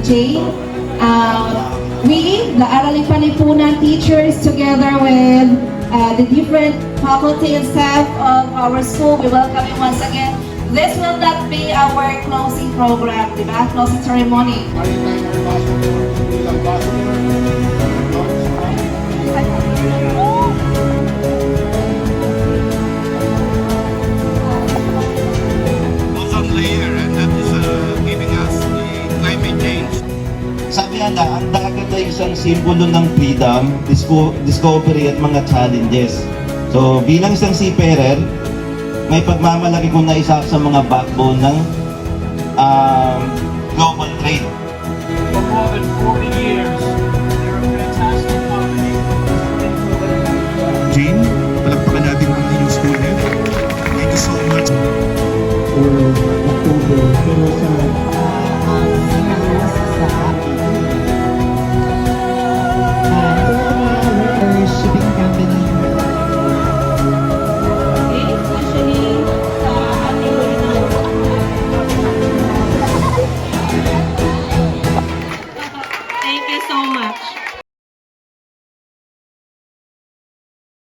Jane. We, the Araling Panlipunan teachers, together with the different faculty and staff of our school, we welcome you once again. This will not be our closing program, di ba? Closing ceremony. Ozone layer, and that is giving us the climate change. Sabi nga, ang dagat ay isang simbolo ng freedom, discovery at mga challenges. So bilang isang seafarer, may pagmamalaki kong na isa sa mga backbone ng global trade. For more than 40 years, they're a fantastic company. Jane, palakpakan natin ang inyong school head. Thank you so much. For